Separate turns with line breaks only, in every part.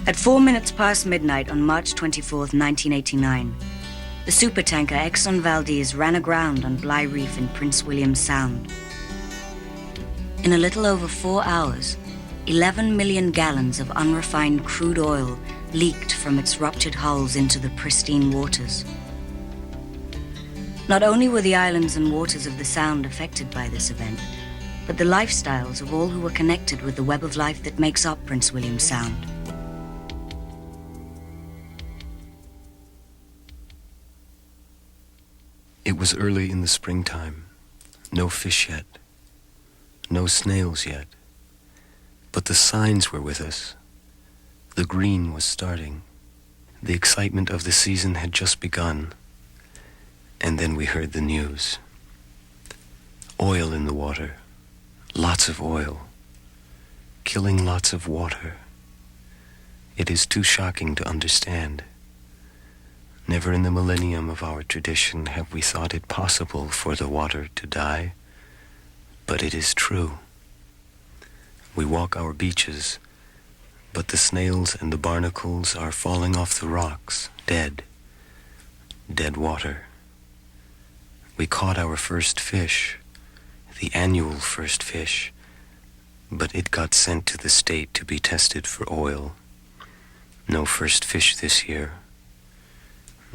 At 4 minutes past midnight on March 24th, 1989, the supertanker Exon Valdez ran aground on Bligh Reef in Prince William Sound. In a little over 4 hours, 11 million gallons of unrefined crude oil leaked from its ruptured hulls into the pristine waters. Not only were the islands and waters of the Sound affected by this event, but the lifestyles of all who were connected with the web of life that makes up Prince William Sound.
It was early in the springtime. No fish yet. No snails yet. But the signs were with us. The green was starting. The excitement of the season had just begun. And then we heard the news. Oil in the water. Lots of oil. Killing lots of water. It is too shocking to understand. Never in the millennium of our tradition have we thought it possible for the water to die, but it is true. We walk our beaches, but the snails and the barnacles are falling off the rocks, dead. Dead water. We caught our first fish, the annual first fish, but it got sent to the state to be tested for oil. No first fish this year.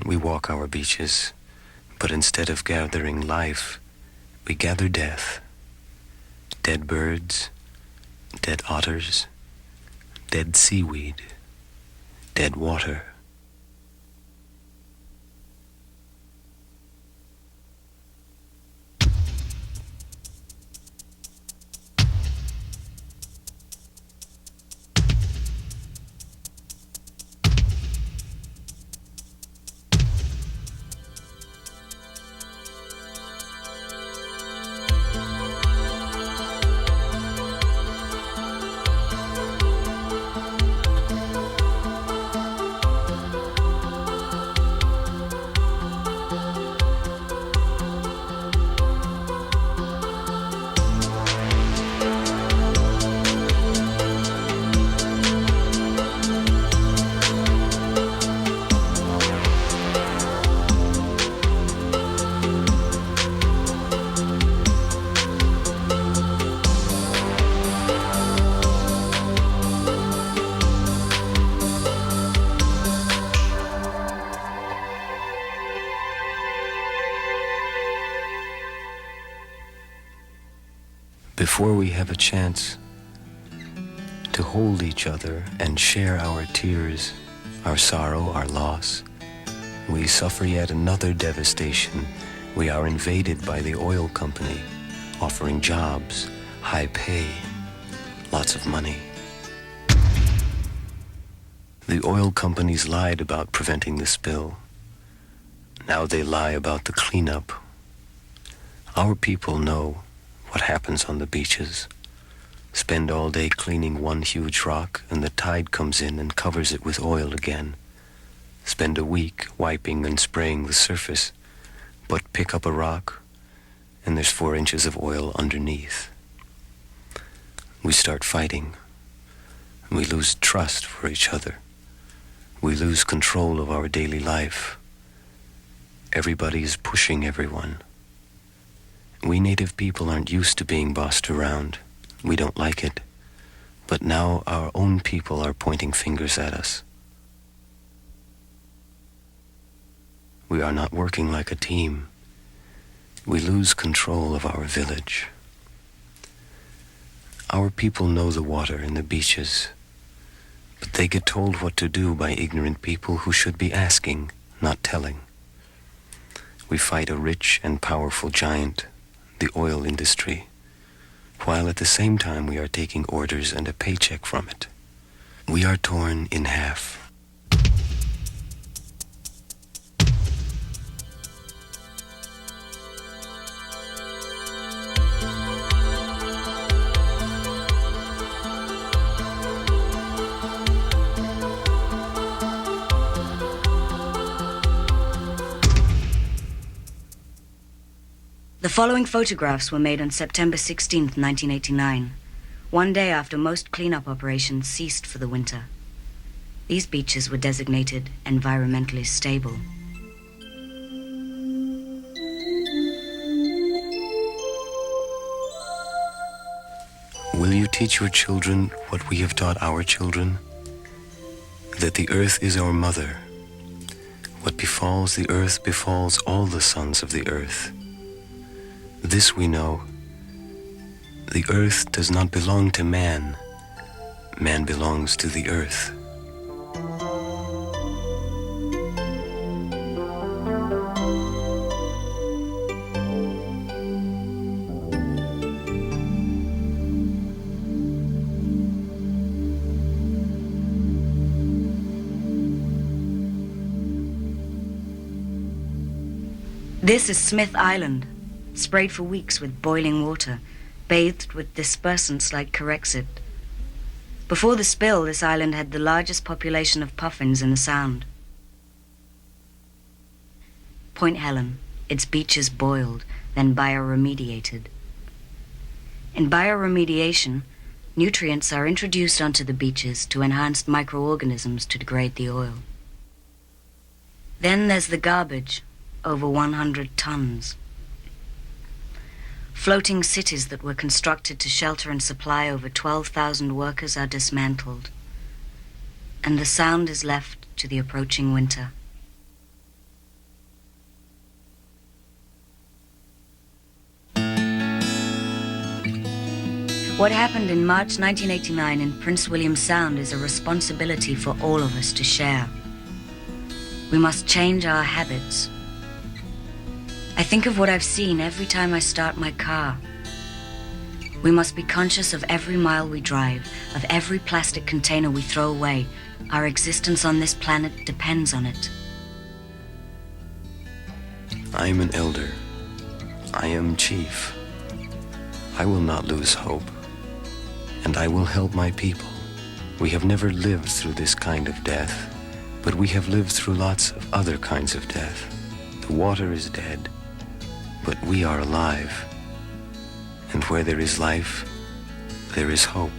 We walk our beaches, but instead of gathering life, we gather death. Dead birds, dead otters, dead seaweed, dead water. Before we have a chance to hold each other and share our tears, our sorrow, our loss, we suffer yet another devastation. We are invaded by the oil company, offering jobs, high pay, lots of money. The oil companies lied about preventing the spill. Now they lie about the cleanup. Our people know what happens on the beaches. Spend all day cleaning one huge rock, and the tide comes in and covers it with oil again. Spend a week wiping and spraying the surface, but pick up a rock, and there's 4 inches of oil underneath. We start fighting. We lose trust for each other. We lose control of our daily life. Everybody is pushing everyone. We native people aren't used to being bossed around. We don't like it. But now our own people are pointing fingers at us. We are not working like a team. We lose control of our village. Our people know the water and the beaches, but they get told what to do by ignorant people who should be asking, not telling. We fight a rich and powerful giant, the oil industry, while at the same time we are taking orders and a paycheck from it. We are torn in half.
The following photographs were made on September 16, 1989, one day after most cleanup operations ceased for the winter. These beaches were designated environmentally stable.
Will you teach your children what we have taught our children? That the earth is our mother. What befalls the earth befalls all the sons of the earth. This we know. The earth does not belong to man. Man belongs to the earth.
This is Smith Island, sprayed for weeks with boiling water, bathed with dispersants like Corexit. Before the spill, this island had the largest population of puffins in the Sound. Point Helen, its beaches boiled, then bioremediated. In bioremediation, nutrients are introduced onto the beaches to enhance microorganisms to degrade the oil. Then there's the garbage, over 100 tons. Floating cities that were constructed to shelter and supply over 12,000 workers are dismantled, and the Sound is left to the approaching winter. What happened in March 1989 in Prince William Sound is a responsibility for all of us to share. We must change our habits. I think of what I've seen every time I start my car. We must be conscious of every mile we drive, of every plastic container we throw away. Our existence on this planet depends on it.
I am an elder. I am chief. I will not lose hope, and I will help my people. We have never lived through this kind of death, but we have lived through lots of other kinds of death. The water is dead, but we are alive. And where there is life, there is hope.